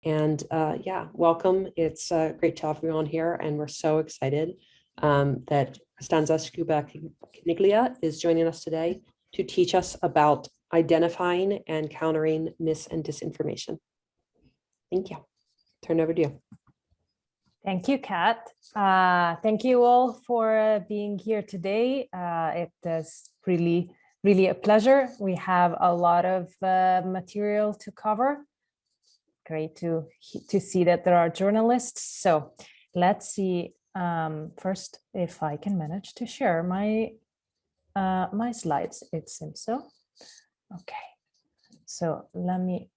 Yeah, welcome. It's great to have you on here, and we're so excited that Costanza Sciubba Caniglia is joining us today to teach us about identifying and countering mis and disinformation. Thank you. Turn over to you. Thank you, Kat. Thank you all for being here today. It is really a pleasure. We have a lot of material to cover. Great to see that there are journalists. So let's see first if I can manage to share my my slides. It seems so. Okay, so let me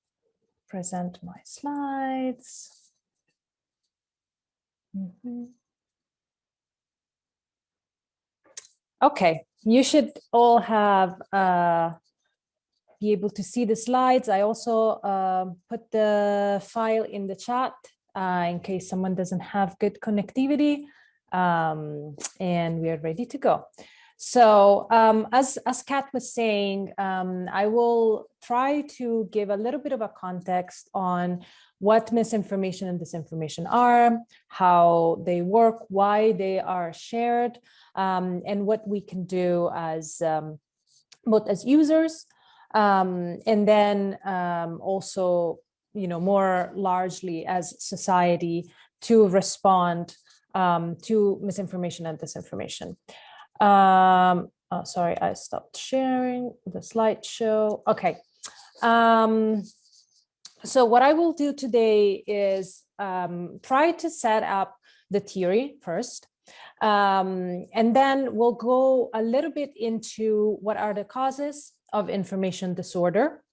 present my slides. Okay, you should all have be able to see the slides. I also put the file in the chat in case someone doesn't have good connectivity, and we are ready to go. So as Kat was saying, I will try to give a little bit of a context on what misinformation and disinformation are, how they work, why they are shared, and what we can do as both as users, and then also, more largely as society to respond to misinformation and disinformation. Oh, sorry, I stopped sharing the slideshow. Okay. So what I will do today is try to set up the theory first, and then we'll go a little bit into what are the causes of information disorder.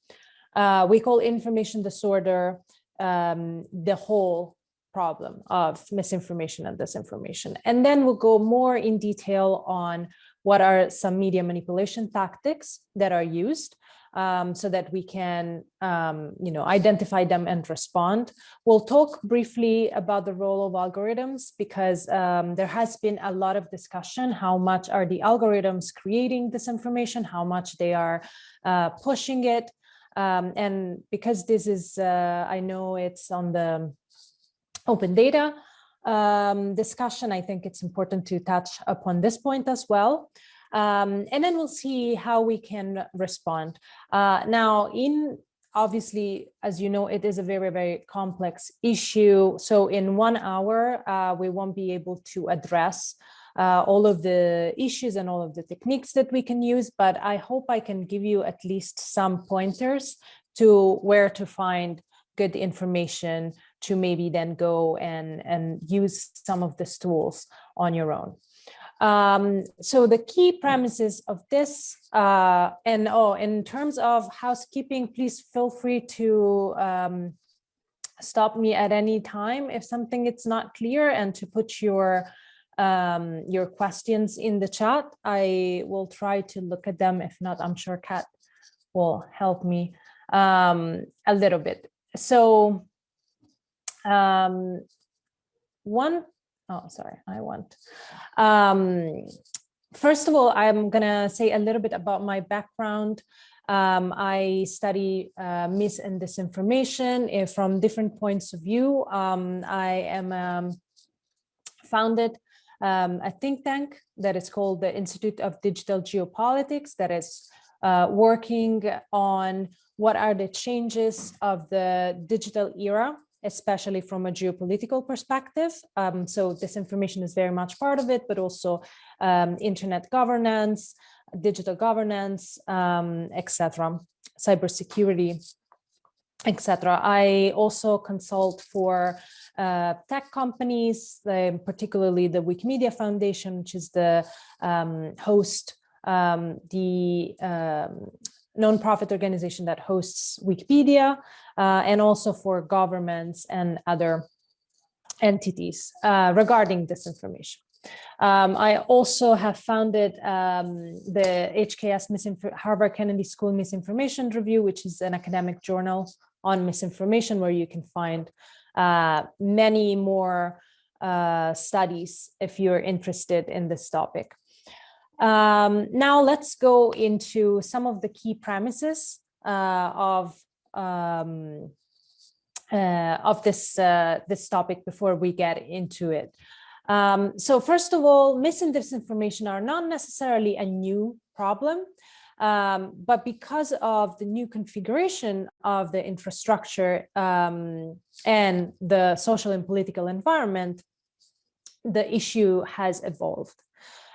We call information disorder the whole problem of misinformation and disinformation. And then we'll go more in detail on what are some media manipulation tactics that are used so that we can, identify them and respond. We'll talk briefly about the role of algorithms because there has been a lot of discussion. How much are the algorithms creating disinformation? How much they are pushing it? And because this is, I know it's on the open data discussion, I think it's important to touch upon this point as well. And then we'll see how we can respond. Now, obviously, as you know, it is a very, very complex issue. So in 1 hour, we won't be able to address all of the issues and all of the techniques that we can use, but I hope I can give you at least some pointers to where to find good information to maybe then go and use some of these tools on your own. So the key premises of this, in terms of housekeeping, please feel free to stop me at any time if something is not clear, and to put your questions in the chat. I will try to look at them. If not, I'm sure Kat will help me a little bit. So first of all, I'm gonna say a little bit about my background. I study mis and disinformation from different points of view. I am founded a think tank that is called the Institute of Digital Geopolitics, that is working on what are the changes of the digital era, especially from a geopolitical perspective. So disinformation is very much part of it, but also internet governance, digital governance, etc., cybersecurity, etc. I also consult for tech companies, particularly the Wikimedia Foundation, which is the host, nonprofit organization that hosts Wikipedia, and also for governments and other entities regarding disinformation. I also have founded the HKS Harvard Kennedy School Misinformation Review, which is an academic journal on misinformation, where you can find many more studies if you're interested in this topic. Now let's go into some of the key premises of this topic before we get into it. So first of all, mis and disinformation are not necessarily a new problem, but because of the new configuration of the infrastructure and the social and political environment, the issue has evolved.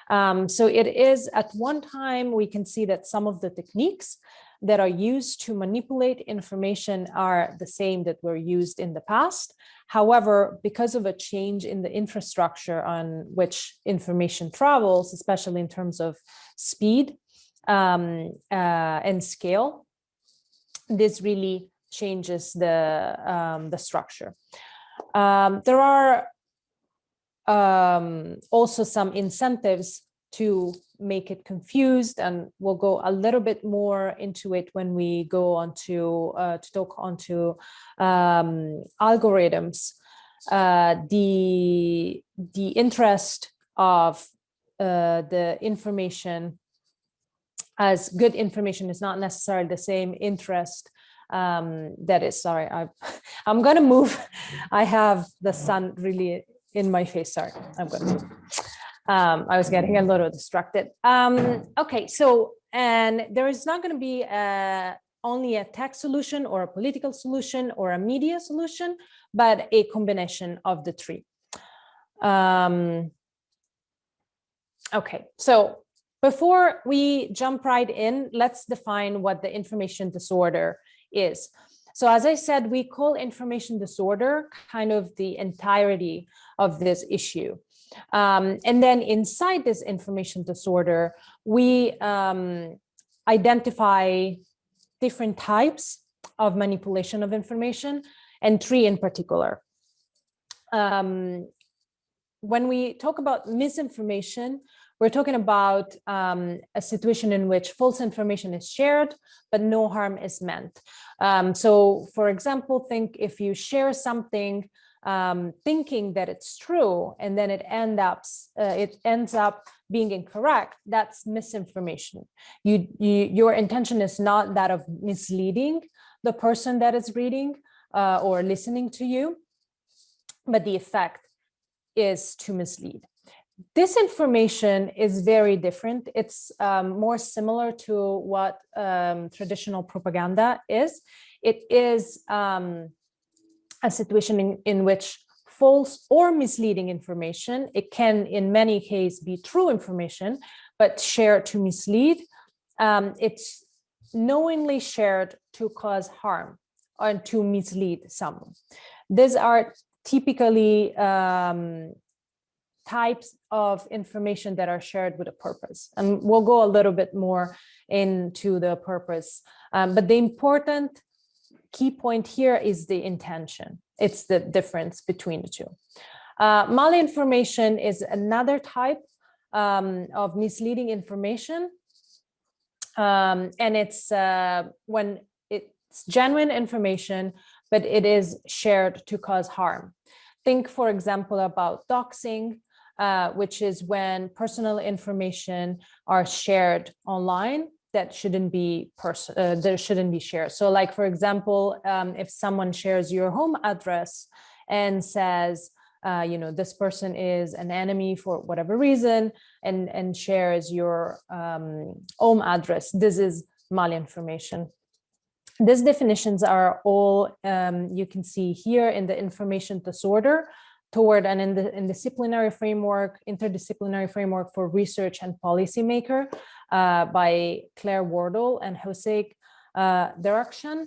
So it is, at one time, we can see that some of the techniques that are used to manipulate information are the same that were used in the past. However, because of a change in the infrastructure on which information travels, especially in terms of speed and scale, this really changes the structure. There are also some incentives to make it confused, and we'll go a little bit more into it when we go on to talk onto algorithms. The interest of the information as good information is not necessarily the same interest that is, sorry, I'm gonna move. I have the sun really in my face, sorry, I'm gonna move. I was getting a little distracted. Okay, so, and there is not going to be only a tech solution or a political solution or a media solution, but a combination of the three. Okay, so before we jump right in, let's define what the information disorder is. So as I said, we call information disorder kind of the entirety of this issue. And then inside this information disorder, we identify different types of manipulation of information, and three in particular. When we talk about misinformation, we're talking about a situation in which false information is shared, but no harm is meant. So for example, think if you share something thinking that it's true, and then it ends up being incorrect, that's misinformation. Your intention is not that of misleading the person that is reading or listening to you, but the effect is to mislead. Disinformation is very different. It's more similar to what traditional propaganda is. It is a situation in which false or misleading information, it can in many cases be true information, but shared to mislead. It's knowingly shared to cause harm or to mislead someone. These are typically types of information that are shared with a purpose. And we'll go a little bit more into the purpose. But the important key point here is the intention. It's the difference between the two. Malinformation is another type of misleading information. And it's when it's genuine information, but it is shared to cause harm. Think, for example, about doxing, which is when personal information are shared online that shouldn't be shared. So like, for example, if someone shares your home address and says, this person is an enemy for whatever reason, and shares your home address, this is malinformation. These definitions are all you can see here in the information disorder toward and in the interdisciplinary framework for research and policymaker by Claire Wardle and Jose Derakhshan.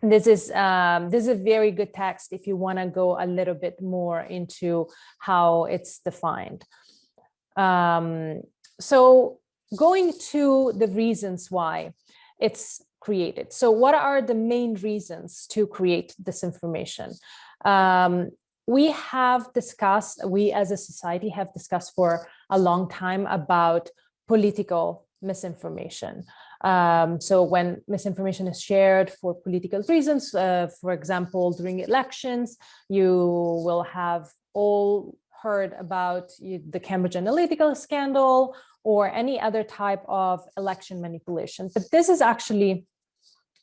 This is a very good text if you want to go a little bit more into how it's defined. So going to the reasons why it's created. So what are the main reasons to create this information? We as a society have discussed for a long time about political misinformation. So when misinformation is shared for political reasons, for example, during elections, you will have all heard about the Cambridge Analytica scandal or any other type of election manipulation. But this is actually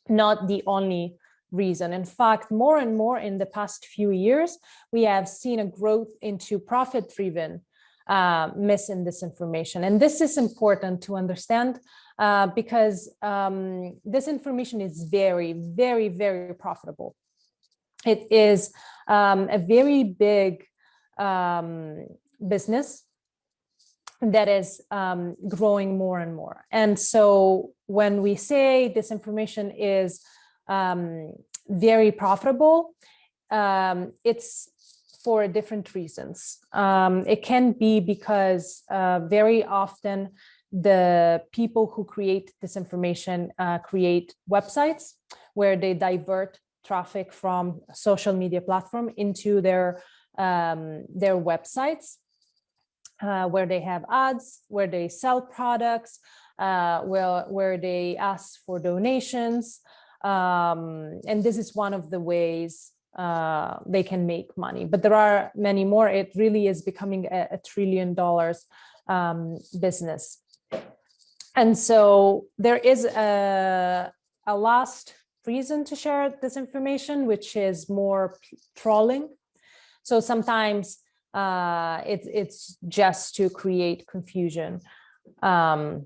not the only reason. In fact, more and more in the past few years, we have seen a growth into profit-driven mis and disinformation. And this is important to understand because disinformation is very, very, very profitable. It is a very big business that is growing more and more. And so when we say disinformation is very profitable, it's for different reasons. It can be because very often the people who create disinformation create websites where they divert traffic from social media platform into their websites, where they have ads, where they sell products, where they ask for donations. And this is one of the ways they can make money. But there are many more. It really is becoming a $1 trillion business. And so there is a last reason to share this information, which is more trolling. So sometimes it's just to create confusion. So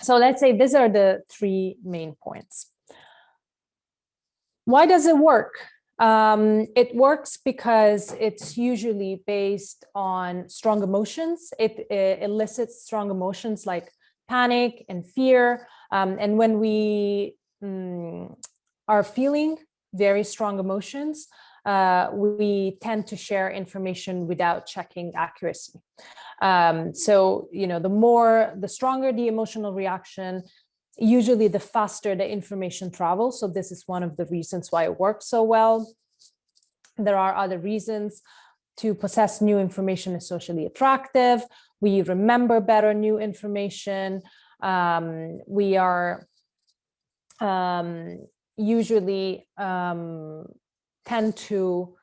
let's say these are the 3 main points. Why does it work? It works because it's usually based on strong emotions. It elicits strong emotions like panic and fear. And when we are feeling very strong emotions, we tend to share information without checking accuracy. So, the stronger the emotional reaction, usually the faster the information travels. So this is one of the reasons why it works so well. There are other reasons. To possess new information is socially attractive. We remember better new information. We are usually tend to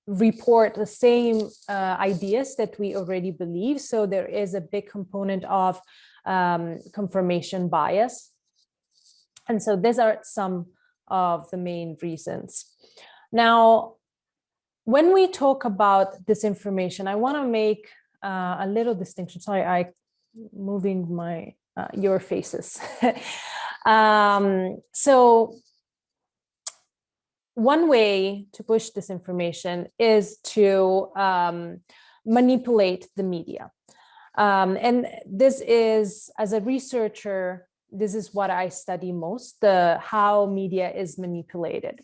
report the same ideas that we already believe. So there is a big component of confirmation bias. And so these are some of the main reasons. Now, when we talk about disinformation, I want to make a little distinction. Sorry, I'm moving my your faces. So one way to push disinformation is to manipulate the media. And this is, as a researcher, this is what I study most, how media is manipulated.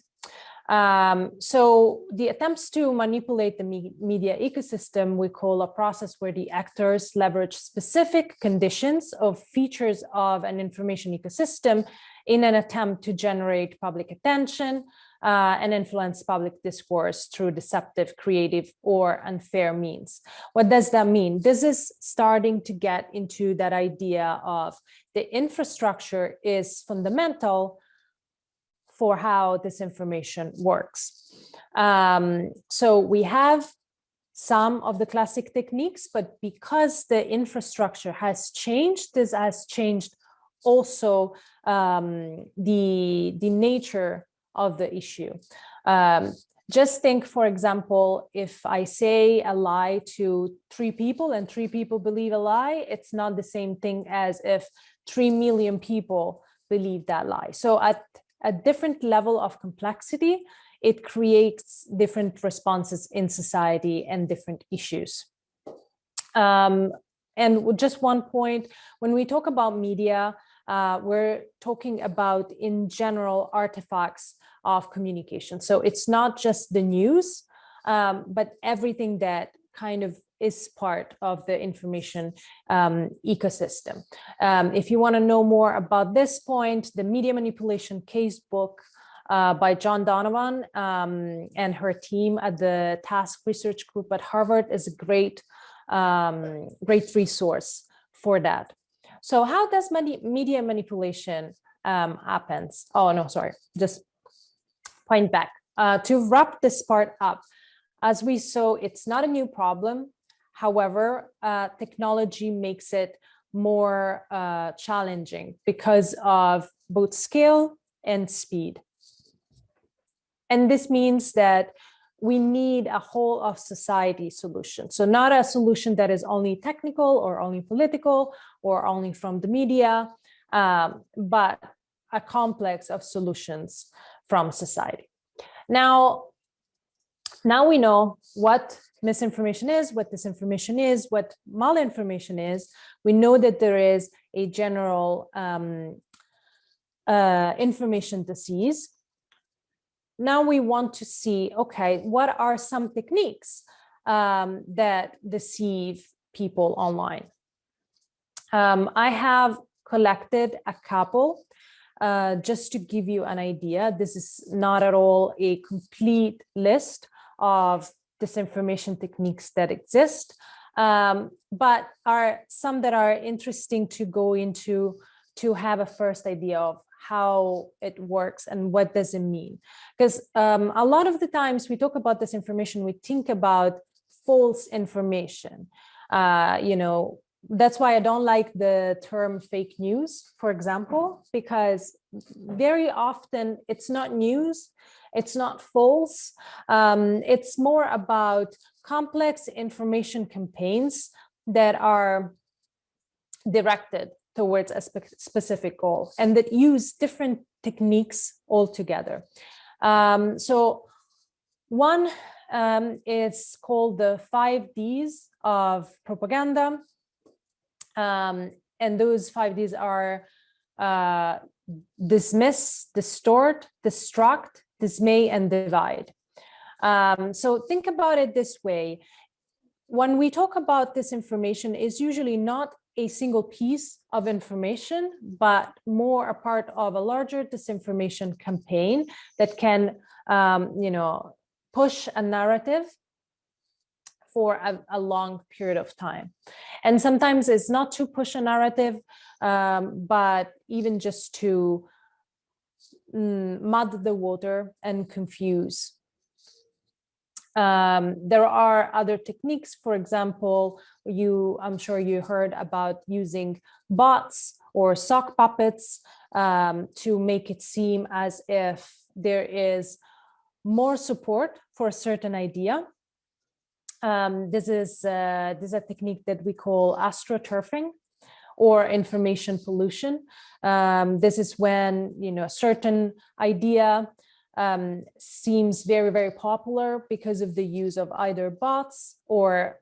So the attempts to manipulate the media ecosystem, we call a process where the actors leverage specific conditions of features of an information ecosystem in an attempt to generate public attention and influence public discourse through deceptive, creative, or unfair means. What does that mean? This is starting to get into that idea of the infrastructure is fundamental for how this information works. So we have some of the classic techniques, but because the infrastructure has changed, this has changed also the nature of the issue. Just think, for example, if I say a lie to 3 people and 3 people believe a lie, it's not the same thing as if 3 million people believe that lie. So at a different level of complexity, it creates different responses in society and different issues. And just one point, when we talk about media, we're talking about, in general, artifacts of communication. So it's not just the news, but everything that kind of is part of the information ecosystem. If you want to know more about this point, the Media Manipulation Casebook by John Donovan and her team at the Task Research Group at Harvard is a great resource for that. So how does media manipulation happens? Oh, no, sorry, just point back. To wrap this part up, as we saw, it's not a new problem. However, technology makes it more challenging because of both scale and speed. And this means that we need a whole of society solution. So not a solution that is only technical or only political or only from the media, but a complex of solutions from society. Now we know what misinformation is, what disinformation is, what malinformation is. We know that there is a general information disease. Now we want to see, okay, what are some techniques that deceive people online? I have collected a couple just to give you an idea. This is not at all a complete list of disinformation techniques that exist, but are some that are interesting to go into to have a first idea of how it works and what does it mean. Because a lot of the times we talk about disinformation, we think about false information. That's why I don't like the term fake news, for example, because very often it's not news, it's not false. It's more about complex information campaigns that are directed towards a specific goal and that use different techniques altogether. So one is called the 5Ds of propaganda. And those 5Ds are dismiss, distort, destruct, dismay, and divide. So think about it this way. When we talk about this information, it's usually not a single piece of information, but more a part of a larger disinformation campaign that can, push a narrative for a long period of time. And sometimes it's not to push a narrative, but even just to mud the water and confuse. There are other techniques. For example, I'm sure you heard about using bots or sock puppets to make it seem as if there is more support for a certain idea. This is a technique that we call astroturfing or information pollution. This is when a certain idea seems very, very popular because of the use of either bots or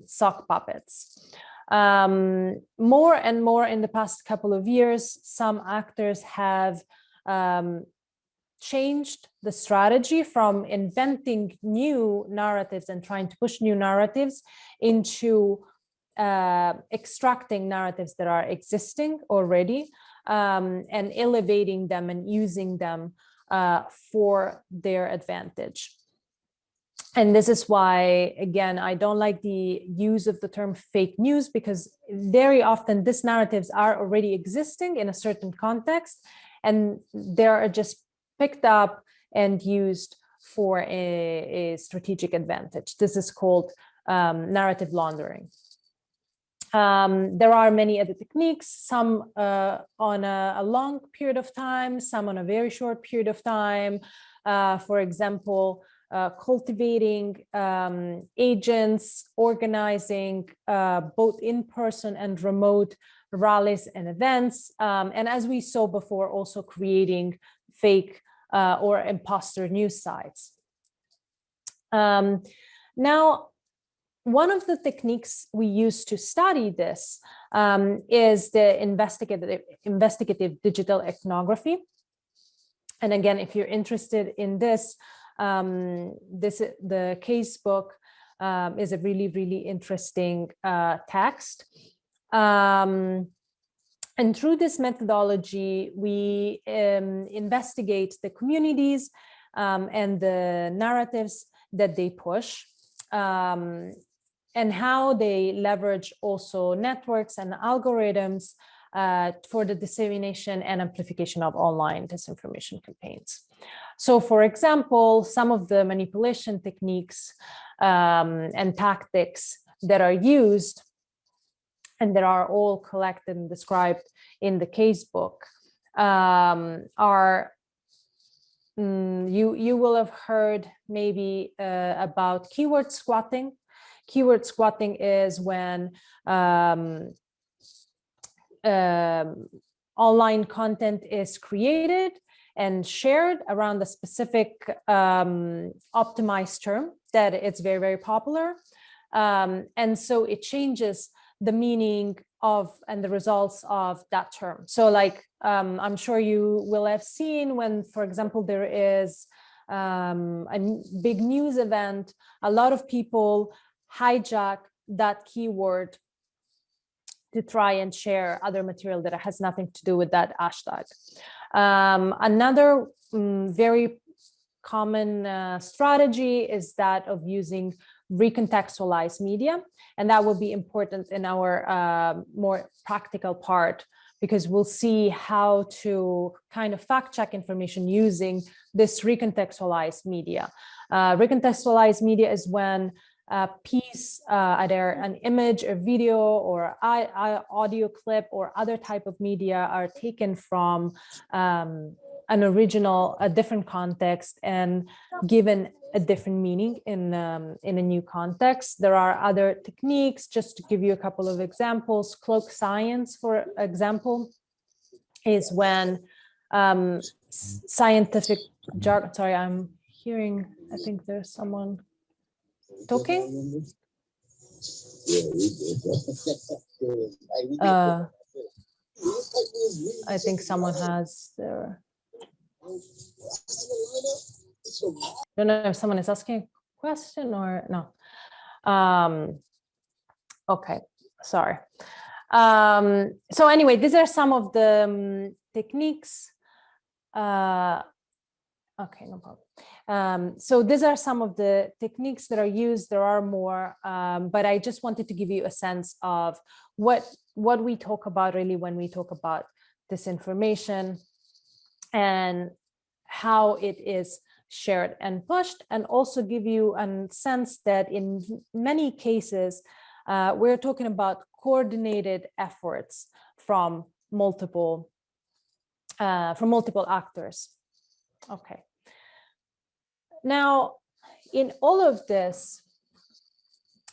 sock puppets. More and more in the past couple of years, some actors have changed the strategy from inventing new narratives and trying to push new narratives into extracting narratives that are existing already and elevating them and using them for their advantage. And this is why, again, I don't like the use of the term fake news, because very often these narratives are already existing in a certain context and they are just picked up and used for a strategic advantage. This is called narrative laundering. There are many other techniques, some on a long period of time, some on a very short period of time. For example, cultivating agents, organizing both in-person and remote rallies and events. And as we saw before, also creating fake or imposter news sites. Now, one of the techniques we use to study this is the investigative digital ethnography. And again, if you're interested in this, the case book is a really, really interesting text. And through this methodology, we investigate the communities and the narratives that they push, and how they leverage also networks and algorithms for the dissemination and amplification of online disinformation campaigns. So, for example, some of the manipulation techniques and tactics that are used and that are all collected and described in the casebook, you will have heard maybe about keyword squatting. Keyword squatting is when online content is created and shared around a specific optimized term that it's very, very popular. And so it changes the meaning of and the results of that term. So like, I'm sure you will have seen when, for example, there is a big news event, a lot of people hijack that keyword to try and share other material that has nothing to do with that hashtag. Another very common strategy is that of using recontextualized media, and that will be important in our more practical part, because we'll see how to kind of fact check information using this recontextualized media. Recontextualized media is when a piece, either an image or video or audio clip or other type of media are taken from an original, a different context, and given a different meaning in a new context. There are other techniques, just to give you a couple of examples. Cloak science, for example, is when scientific jargon, sorry, I'm hearing, I think there's someone talking. I think someone has their, I don't know if someone is asking a question or no. Okay, sorry. So anyway, these are some of the techniques. Okay, no problem. So these are some of the techniques that are used. There are more, but I just wanted to give you a sense of what we talk about really when we talk about disinformation and how it is shared and pushed, and also give you a sense that in many cases, we're talking about coordinated efforts from multiple actors. Okay. Now, in all of this,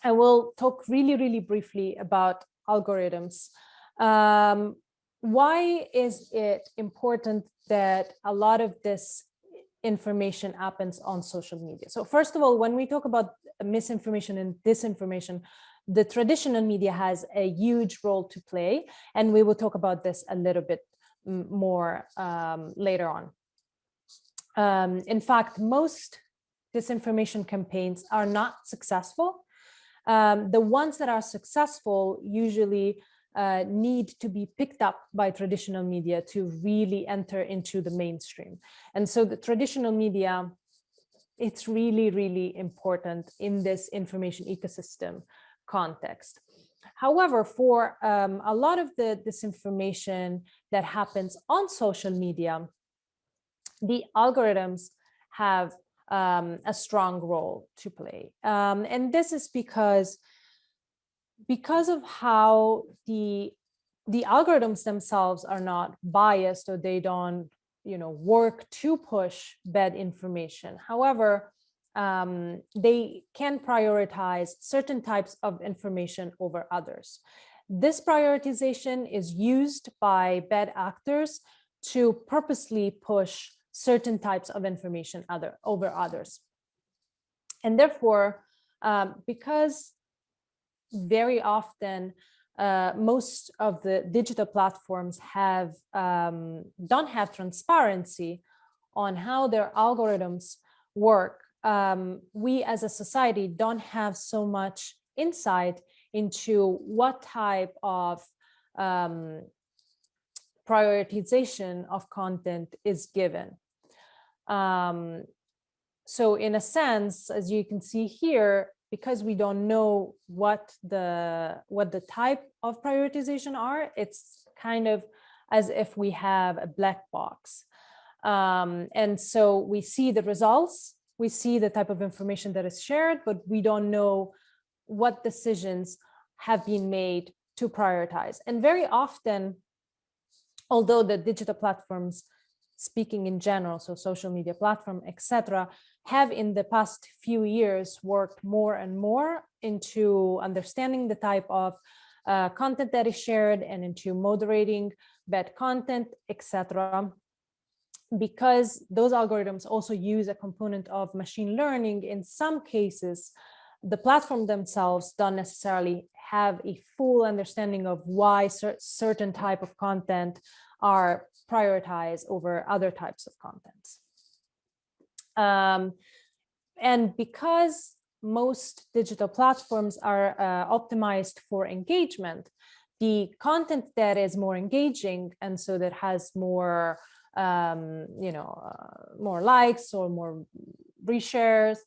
I will talk really, really briefly about algorithms. Why is it important that a lot of this information happens on social media? So first of all, when we talk about misinformation and disinformation, the traditional media has a huge role to play, and we will talk about this a little bit more later on. In fact, most disinformation campaigns are not successful. The ones that are successful usually need to be picked up by traditional media to really enter into the mainstream. And so the traditional media, it's really, really important in this information ecosystem context. However, for a lot of the disinformation that happens on social media, the algorithms have a strong role to play. And this is because of how the algorithms themselves are not biased, or they don't, work to push bad information. However, they can prioritize certain types of information over others. This prioritization is used by bad actors to purposely push certain types of information over others. And therefore, because very often most of the digital platforms don't have transparency on how their algorithms work, we as a society don't have so much insight into what type of prioritization of content is given. So in a sense, as you can see here, because we don't know what the type of prioritization are, it's kind of as if we have a black box. And so we see the results, we see the type of information that is shared, but we don't know what decisions have been made to prioritize. And very often, although the digital platforms, speaking in general, so social media platform, etc., have in the past few years worked more and more into understanding the type of content that is shared and into moderating bad content, etc., because those algorithms also use a component of machine learning. In some cases, the platform themselves don't necessarily have a full understanding of why certain type of content are prioritized over other types of contents. And because most digital platforms are optimized for engagement, the content that is more engaging and so that has more more likes or more reshares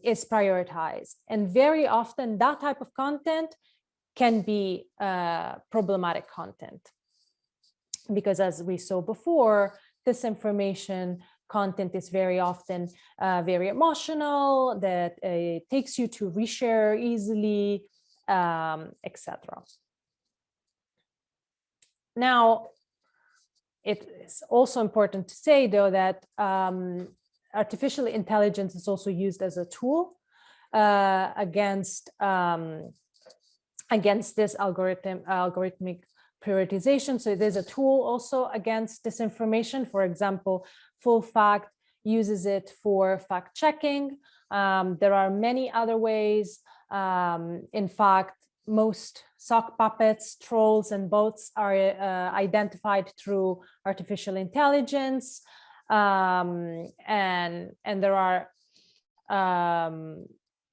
is prioritized. And very often that type of content can be problematic content, because as we saw before, disinformation content is very often very emotional, that it takes you to reshare easily, etc. Now, it is also important to say, though, that artificial intelligence is also used as a tool against this algorithmic prioritization. So there's a tool also against disinformation. For example, Full Fact uses it for fact checking. There are many other ways. In fact, most sock puppets, trolls, and bots are identified through artificial intelligence. And there are,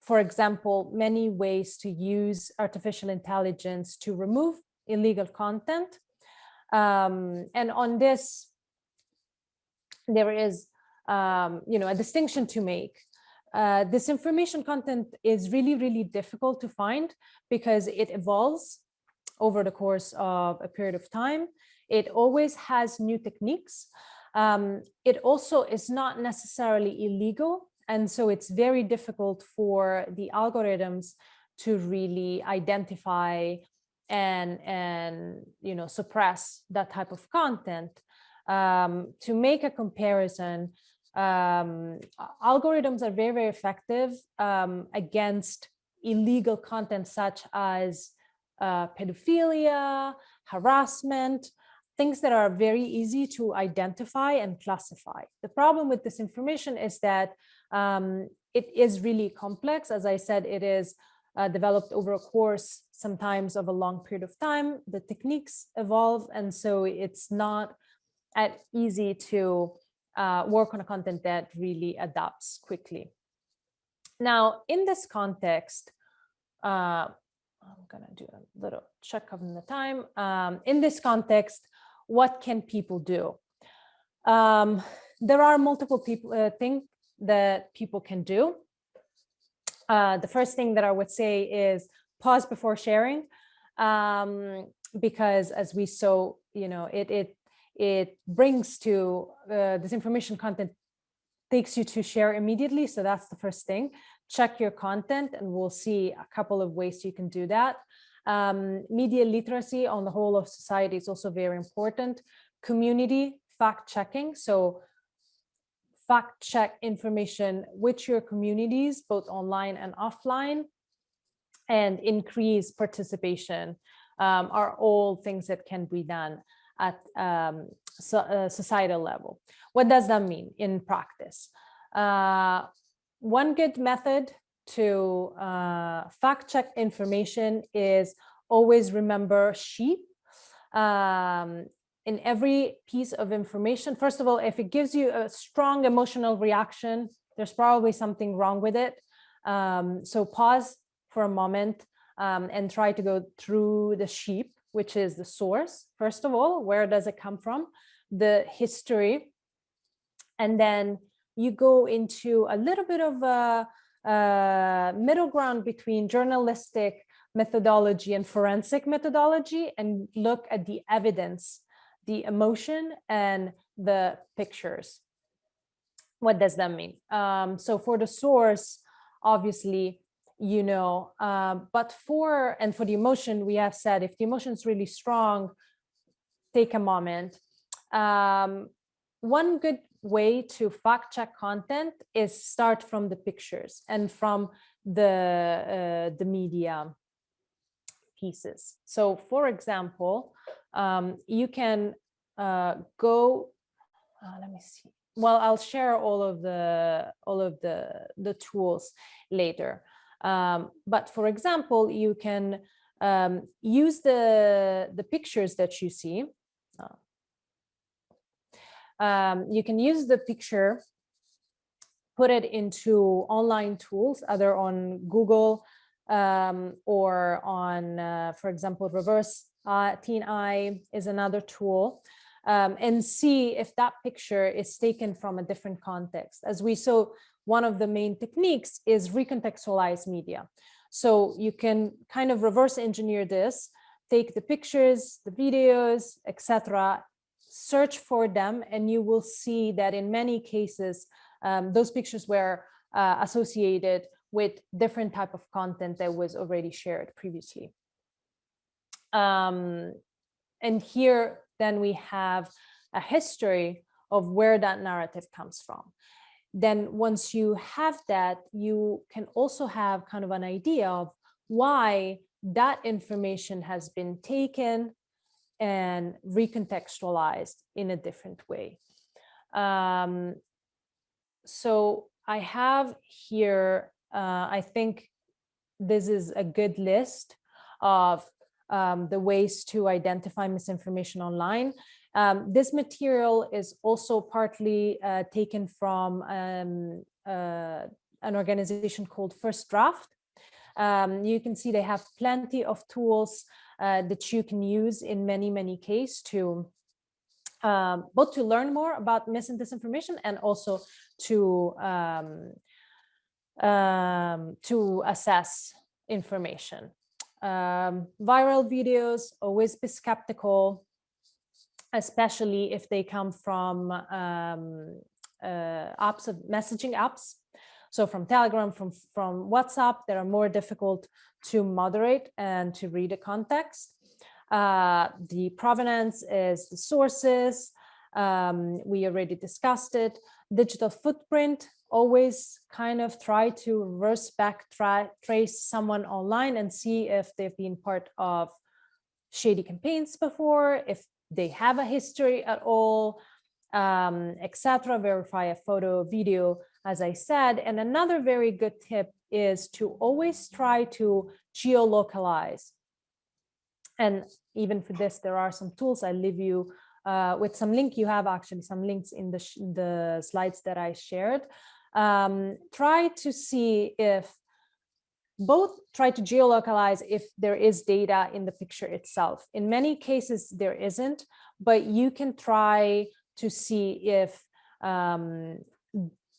for example, many ways to use artificial intelligence to remove illegal content. And on this, there is, a distinction to make. Disinformation content is really, really difficult to find because it evolves over the course of a period of time. It always has new techniques. It also is not necessarily illegal. And so it's very difficult for the algorithms to really identify and suppress that type of content. To make a comparison, algorithms are very, very effective against illegal content such as pedophilia, harassment, things that are very easy to identify and classify. The problem with disinformation is that it is really complex. As I said, it is developed over a course, sometimes of a long period of time. The techniques evolve, and so it's not as easy to work on a content that really adapts quickly. Now, in this context, I'm gonna do a little check on the time. In this context, what can people do? There are multiple things that people can do. The first thing that I would say is pause before sharing, because as we saw, it brings to disinformation content takes you to share immediately. So that's the first thing. Check your content, and we'll see a couple of ways you can do that. Media literacy on the whole of society is also very important. Community fact checking. So fact check information with your communities, both online and offline, and increase participation are all things that can be done at societal level. What does that mean in practice? One good method to fact check information is always remember sheep. In every piece of information, first of all, if it gives you a strong emotional reaction, there's probably something wrong with it. So pause for a moment and try to go through the sheep, which is the source. First of all, where does it come from? The history. And then you go into a little bit of a middle ground between journalistic methodology and forensic methodology, and look at the evidence, the emotion, and the pictures. What does that mean? So for the source, obviously, you know, but for the emotion, we have said, if the emotion is really strong, take a moment. One good way to fact check content is start from the pictures and from the media pieces. So for example, you can go, let me see. Well, I'll share all of the tools later. But for example, you can use the pictures that you see. You can use the picture, put it into online tools, either on Google or on, for example, Reverse Teen Eye is another tool, and see if that picture is taken from a different context. As we saw, one of the main techniques is recontextualized media. So you can kind of reverse engineer this, take the pictures, the videos, etc., search for them, and you will see that in many cases, those pictures were associated with different type of content that was already shared previously. And here, then we have a history of where that narrative comes from. Then once you have that, you can also have kind of an idea of why that information has been taken and recontextualized in a different way. So I have here, I think this is a good list of the ways to identify misinformation online. This material is also partly taken from an organization called First Draft. You can see they have plenty of tools that you can use in many cases to both to learn more about mis and disinformation, and also to assess information. Viral videos, always be skeptical, especially if they come from apps, of messaging apps. So from Telegram, from WhatsApp, they are more difficult to moderate and to read the context. The provenance is the sources. We already discussed it. Digital footprint, always kind of try to reverse back trace someone online and see if they've been part of shady campaigns before, if they have a history at all, etc. Verify a photo, video, as I said. And another very good tip is to always try to geolocalize. And even for this, there are some tools. I leave you with some link. You have actually some links in the slides that I shared. Try to see if try to geolocalize if there is data in the picture itself. In many cases, there isn't, but you can try to see if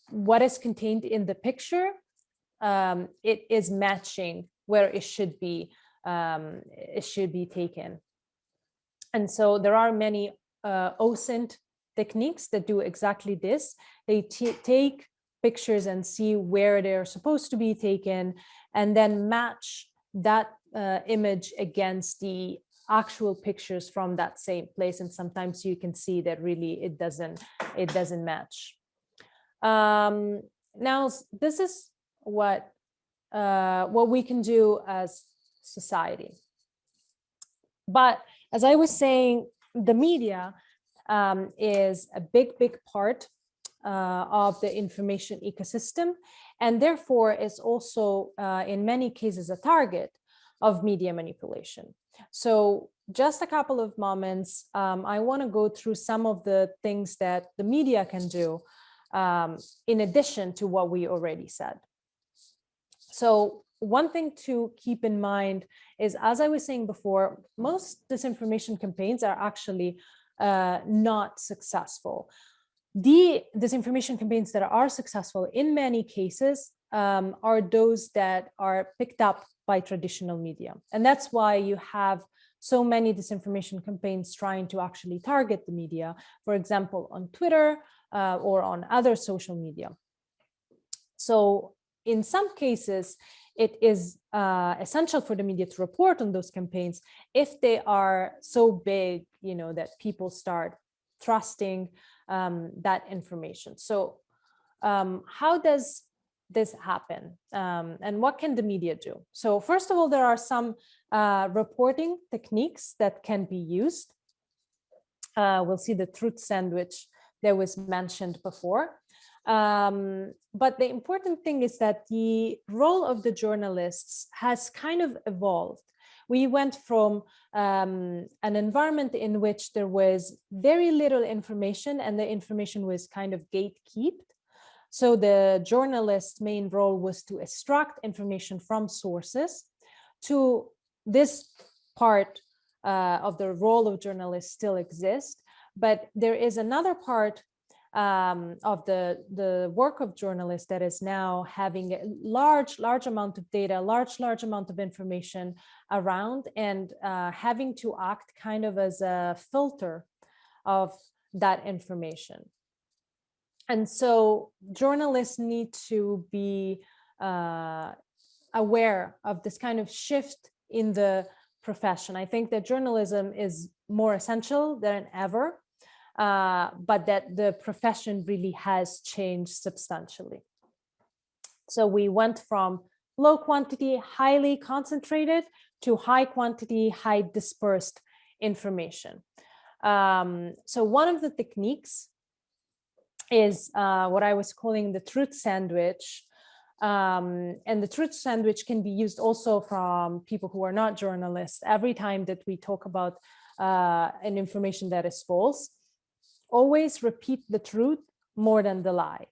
what is contained in the picture, it is matching where it should be taken. And so there are many OSINT techniques that do exactly this. They take pictures and see where they're supposed to be taken, and then match that image against the actual pictures from that same place. And sometimes you can see that really it doesn't match. Now, this is what we can do as society. But as I was saying, the media is a big part of the information ecosystem, and therefore is also in many cases a target of media manipulation. So just a couple of moments, I want to go through some of the things that the media can do in addition to what we already said. So one thing to keep in mind is, as I was saying before, most disinformation campaigns are actually not successful. The disinformation campaigns that are successful in many cases are those that are picked up by traditional media. And that's why you have so many disinformation campaigns trying to actually target the media, for example, on Twitter or on other social media. So in some cases, it is essential for the media to report on those campaigns if they are so big, that people start trusting that information. So how does this happen? And what can the media do? So first of all, there are some reporting techniques that can be used. We'll see the truth sandwich that was mentioned before. But the important thing is that the role of the journalists has kind of evolved. We went from an environment in which there was very little information and the information was kind of gatekept. So the journalist's main role was to extract information from sources. To this part of the role of journalists still exists, but there is another part of the work of journalists that is now having a large amount of data, large amount of information around, and having to act kind of as a filter of that information. And so journalists need to be aware of this kind of shift in the profession. I think that journalism is more essential than ever, but that the profession really has changed substantially. So we went from low quantity, highly concentrated, to high quantity, high dispersed information. So one of the techniques is what I was calling the truth sandwich. And the truth sandwich can be used also from people who are not journalists. Every time that we talk about an information that is false, always repeat the truth more than the lie.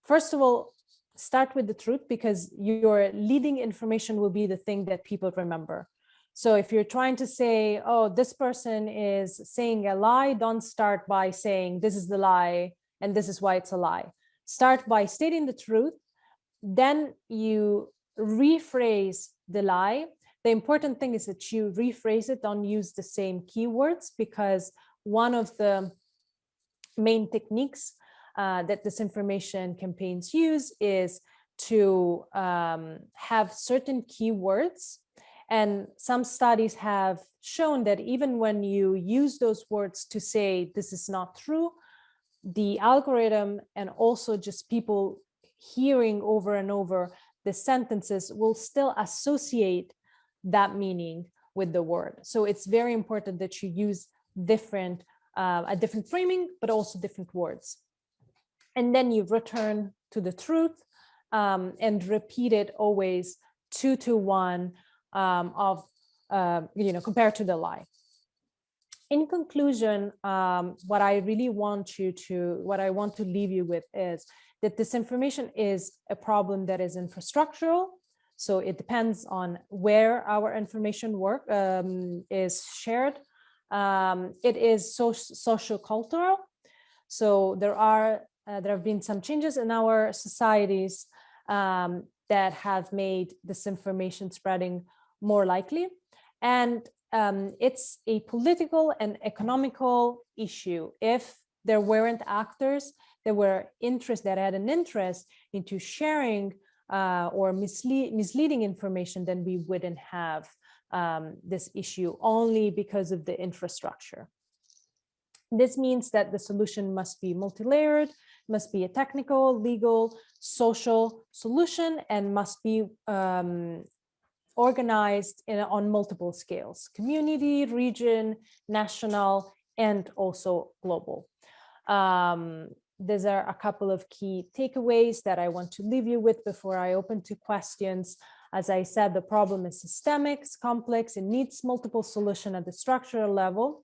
First of all, start with the truth, because your leading information will be the thing that people remember. So if you're trying to say, oh, this person is saying a lie, don't start by saying this is the lie and this is why it's a lie. Start by stating the truth, then you rephrase the lie. The important thing is that you rephrase it, don't use the same keywords, because one of the main techniques that disinformation campaigns use is to have certain keywords. And some studies have shown that even when you use those words to say this is not true, the algorithm and also just people hearing over and over the sentences will still associate that meaning with the word. So it's very important that you use a different framing, but also different words. And then you return to the truth and repeat it always 2 to 1 compared to the lie. In conclusion, what I want to leave you with is that this information is a problem that is infrastructural. So it depends on where our information is shared. It is socio-cultural. So there have been some changes in our societies that have made disinformation spreading more likely. And it's a political and economical issue. If there weren't actors that had an interest into sharing or misleading information, then we wouldn't have this issue, only because of the infrastructure. This means that the solution must be multi-layered, must be a technical, legal, social solution, and must be organized on multiple scales: community, region, national, and also global. These are a couple of key takeaways that I want to leave you with before I open to questions. As I said, the problem is systemic, it's complex, it needs multiple solutions at the structural level.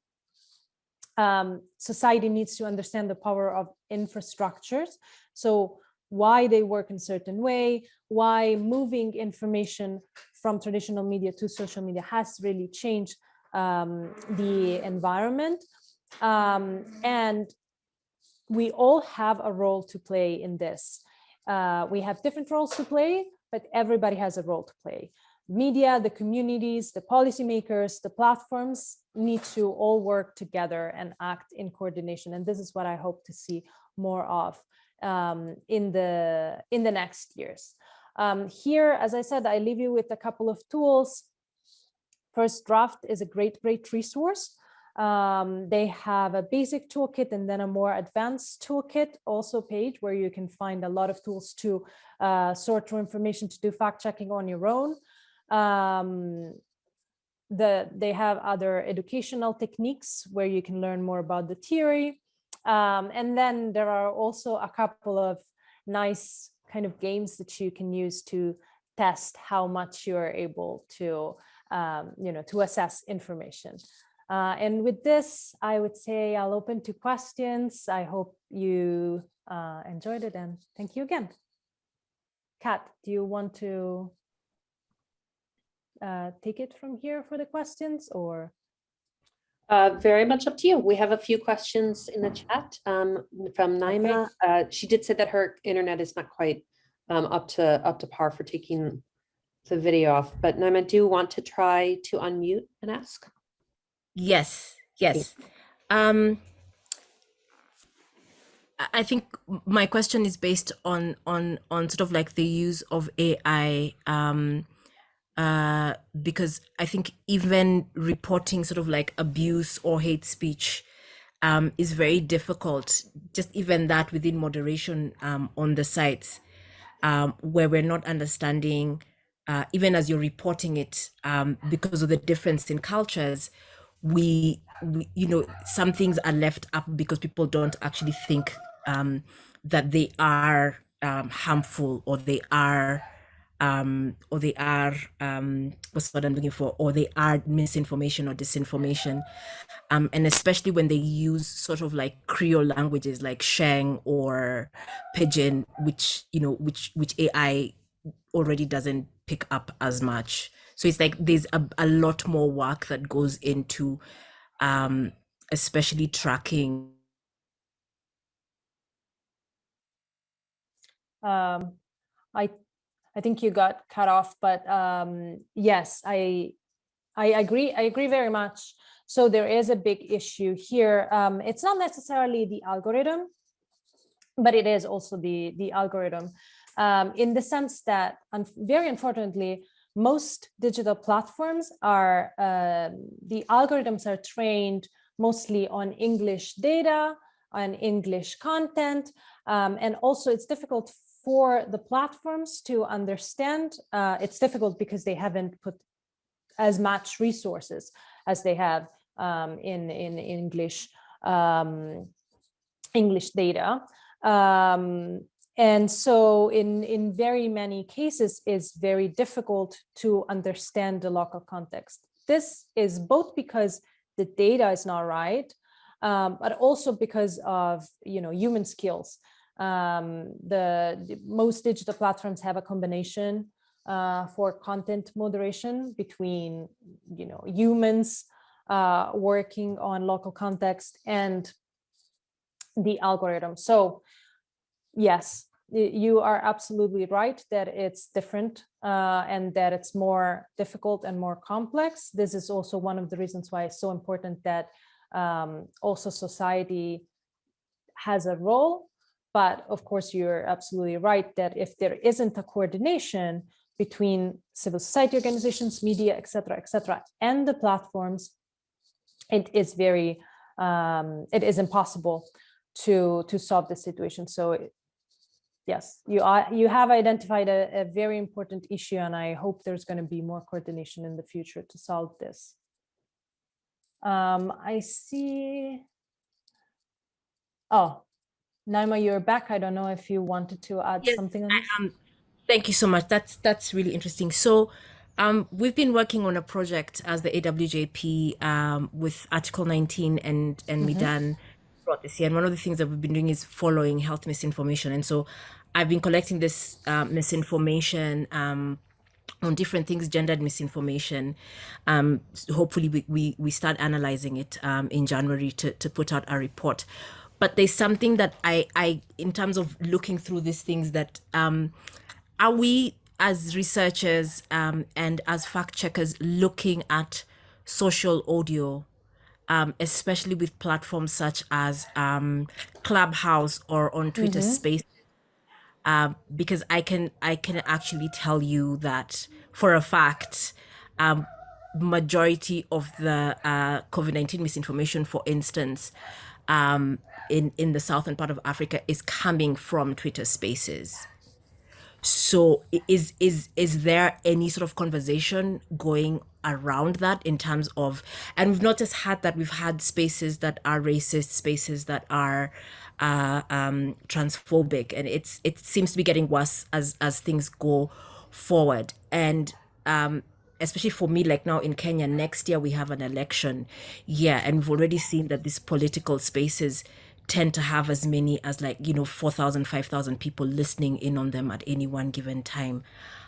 Society needs to understand the power of infrastructures. So why they work in a certain way, why moving information from traditional media to social media has really changed the environment. And we all have a role to play in this. We have different roles to play, but everybody has a role to play. Media, the communities, the policymakers, the platforms need to all work together and act in coordination. And this is what I hope to see more of in the next years. Here, as I said, I leave you with a couple of tools. First Draft is a great resource. They have a basic toolkit and then a more advanced toolkit also page where you can find a lot of tools to sort through information, to do fact checking on your own. They have other educational techniques where you can learn more about the theory. And then there are also a couple of nice kind of games that you can use to test how much you're able to, to assess information. And with this, I would say I'll open to questions. I hope you enjoyed it, and thank you again. Kat, do you want to take it from here for the questions, or? Very much up to you. We have a few questions in the chat from Naima. Okay. She did say that her internet is not quite up to par for taking the video off, but Naima, do you want to try to unmute and ask? Yes. I think my question is based on sort of like the use of AI, because I think even reporting sort of like abuse or hate speech is very difficult. Just even that within moderation on the sites, where we're not understanding, even as you're reporting it, because of the difference in cultures, we some things are left up because people don't actually think that they are harmful, or they are what's what I'm looking for, or they are misinformation or disinformation, and especially when they use sort of like Creole languages like Sheng or Pidgin, which AI already doesn't pick up as much. So it's like there's a lot more work that goes into especially tracking. I think you got cut off, but yes, I agree. I agree very much. So there is a big issue here. It's not necessarily the algorithm, but it is also the algorithm, in the sense that, very unfortunately, most digital platforms are, the algorithms are trained mostly on English data, on English content, and also it's difficult for the platforms to understand. It's difficult because they haven't put as much resources as they have in English data. And so in very many cases, it's very difficult to understand the local context. This is both because the data is not right, but also because of human skills. The most digital platforms have a combination for content moderation between humans working on local context and the algorithm. So yes, you are absolutely right that it's different, and that it's more difficult and more complex. This is also one of the reasons why it's so important that also society has a role. But of course, you're absolutely right that if there isn't a coordination between civil society organizations, media, et cetera, and the platforms, it is impossible to solve the situation. So yes, you have identified a very important issue, and I hope there's going to be more coordination in the future to solve this. I see. Oh, Naima, you're back. I don't know if you wanted to add something on this. Thank you so much. That's really interesting. So we've been working on a project as the AWJP with Article 19 and Medan throughout this year. And one of the things that we've been doing is following health misinformation. And so I've been collecting this misinformation on different things, gendered misinformation. So hopefully we start analyzing it in January to put out a report. But there's something that I in terms of looking through these things, that are we as researchers and as fact checkers looking at social audio, especially with platforms such as Clubhouse or on Twitter Space, because I can actually tell you that for a fact, majority of the COVID-19 misinformation, for instance, in the southern part of Africa, is coming from Twitter Spaces. So is there any sort of conversation going around that in terms of, and we've not just had that, we've had spaces that are racist, spaces that are transphobic, and it seems to be getting worse as things go forward. And especially for me, like now in Kenya, next year we have an election year, and we've already seen that these political spaces tend to have as many as, like, 4,000, 5,000 people listening in on them at any one given time.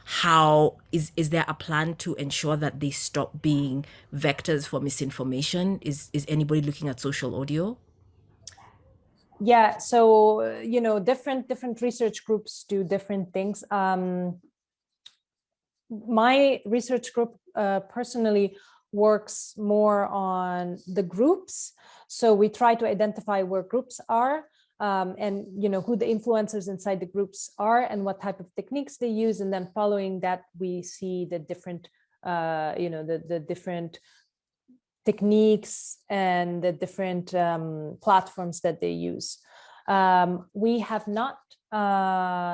How is there a plan to ensure that they stop being vectors for misinformation? Is anybody looking at social audio? Yeah, so different research groups do different things. My research group personally works more on the groups. So we try to identify where groups are, and who the influencers inside the groups are and what type of techniques they use. And then following that, we see the different, the different techniques and the different platforms that they use. We have not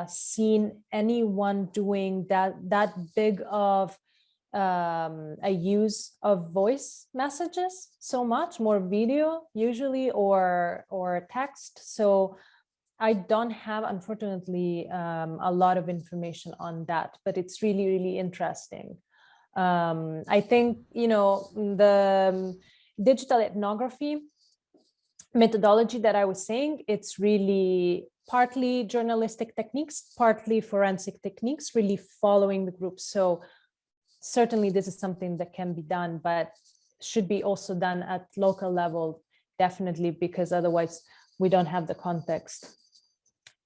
seen anyone doing that big of a use of voice messages so much, more video usually, or text. So I don't have, unfortunately, a lot of information on that, but it's really, really interesting. I think, the digital ethnography methodology that I was saying, it's really partly journalistic techniques, partly forensic techniques, really following the group. So certainly this is something that can be done, but should be also done at local level, definitely, because otherwise we don't have the context.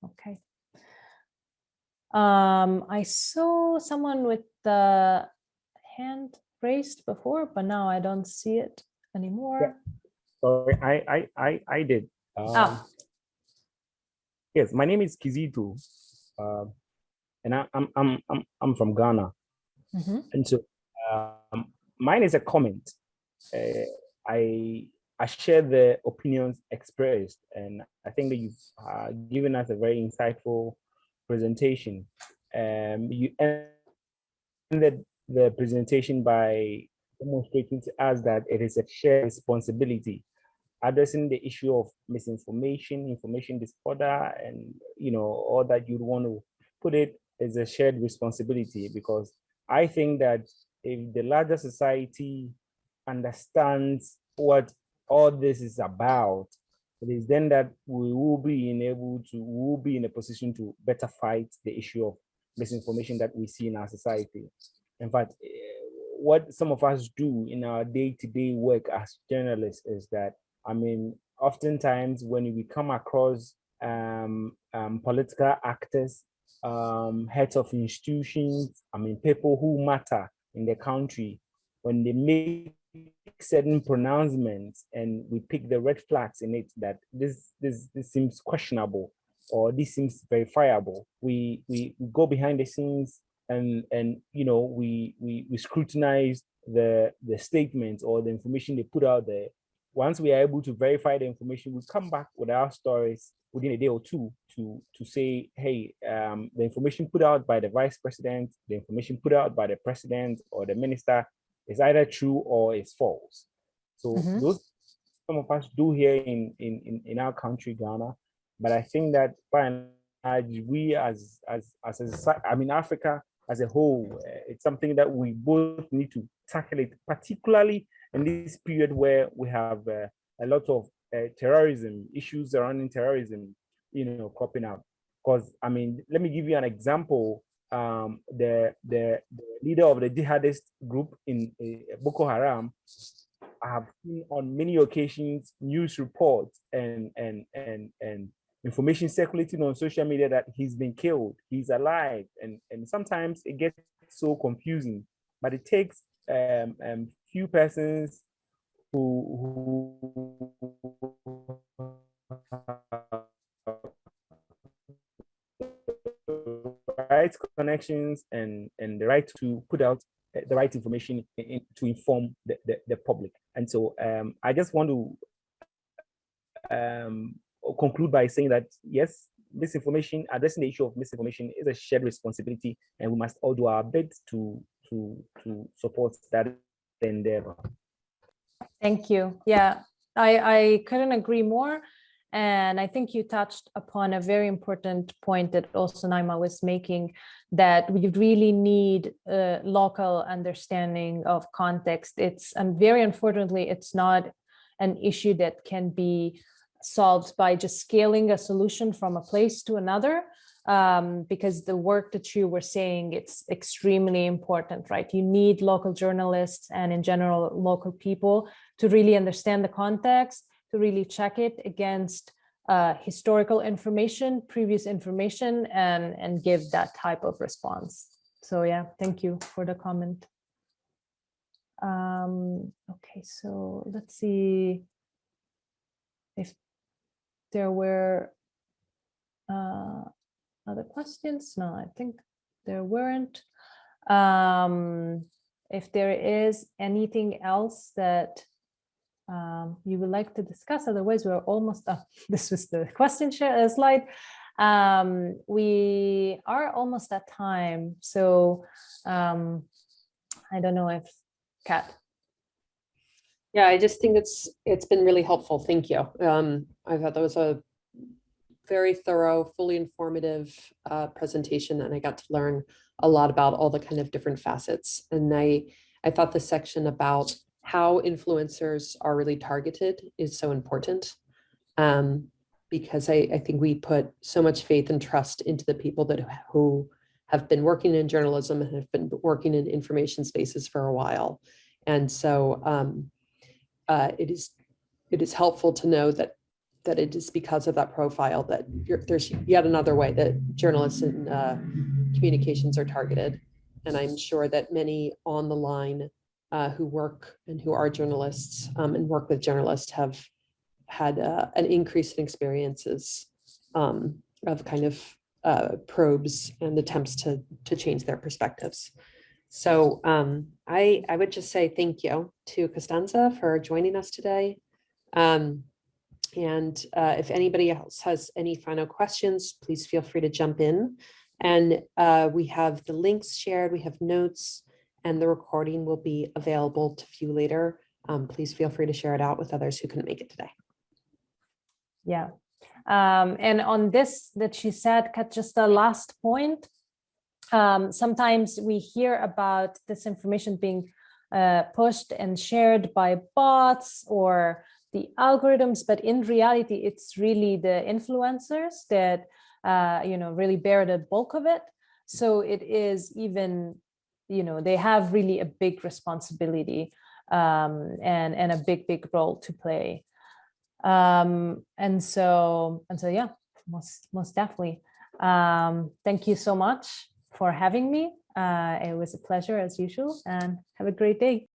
Okay. I saw someone with the hand raised before, but now I don't see it anymore. Yeah. Sorry, I did. Yes, my name is Kizito, and I'm from Ghana. Mm-hmm. And so mine is a comment. I share the opinions expressed, and I think that you've given us a very insightful presentation. You ended the presentation by demonstrating to us that it is a shared responsibility, addressing the issue of misinformation, information disorder, and all that you'd want to put it as a shared responsibility. Because I think that if the larger society understands what all this is about, it is then that we will be in a position to better fight the issue of misinformation that we see in our society. In fact, what some of us do in our day-to-day work as journalists is that, oftentimes when we come across political actors, heads of institutions, people who matter in the country, when they make certain pronouncements and we pick the red flags in it that this seems questionable or this seems verifiable, we go behind the scenes and we scrutinize the statements or the information they put out there. Once we are able to verify the information, we come back with our stories within a day or two to say, hey, the information put out by the vice president, the information put out by the president or the minister is either true or is false. So those some of us do here in our country, Ghana. But I think that by and large, we as a society, Africa as a whole, it's something that we both need to tackle it, particularly in this period where we have a lot of terrorism issues surrounding terrorism, cropping up. Because let me give you an example. The leader of the jihadist group in Boko Haram, I have seen on many occasions news reports and information circulating on social media that he's been killed, he's alive, and sometimes it gets so confusing. But it takes few persons who right connections and the right to put out the right information to inform the public. And so I just want to conclude by saying that, yes, misinformation, addressing the issue of misinformation is a shared responsibility, and we must all do our bit to support that endeavor. Thank you. Yeah, I couldn't agree more. And I think you touched upon a very important point that also Naima was making, that we really need a local understanding of context. And very unfortunately, it's not an issue that can be solved by just scaling a solution from a place to another, because the work that you were saying, it's extremely important, right? You need local journalists and in general, local people to really understand the context, to really check it against historical information, previous information, and give that type of response. So yeah, thank you for the comment. Okay, so let's see if there were other questions. No, I think there weren't. If there is anything else that you would like to discuss, otherwise we're almost up. This was the question slide. We are almost at time, so I don't know if Kat. Yeah, I just think it's been really helpful. Thank you. I thought that was a very thorough, fully informative presentation, and I got to learn a lot about all the kind of different facets. And I thought the section about how influencers are really targeted is so important, because I think we put so much faith and trust into the people who have been working in journalism and have been working in information spaces for a while. And so it is helpful to know that it is because of that profile that there's yet another way that journalists and communications are targeted. And I'm sure that many on the line who work and who are journalists and work with journalists have had an increase in experiences of kind of probes and attempts to change their perspectives. So I would just say thank you to Costanza for joining us today. And if anybody else has any final questions, please feel free to jump in. And we have the links shared, we have notes, and the recording will be available to view later. Please feel free to share it out with others who couldn't make it today. Yeah. And on this that she said, Kat, just a last point. Sometimes we hear about this information being pushed and shared by bots or the algorithms, but in reality, it's really the influencers that really bear the bulk of it. So it is even, they have really a big responsibility and a big role to play. And so yeah, most definitely. Thank you so much for having me. It was a pleasure as usual, and have a great day.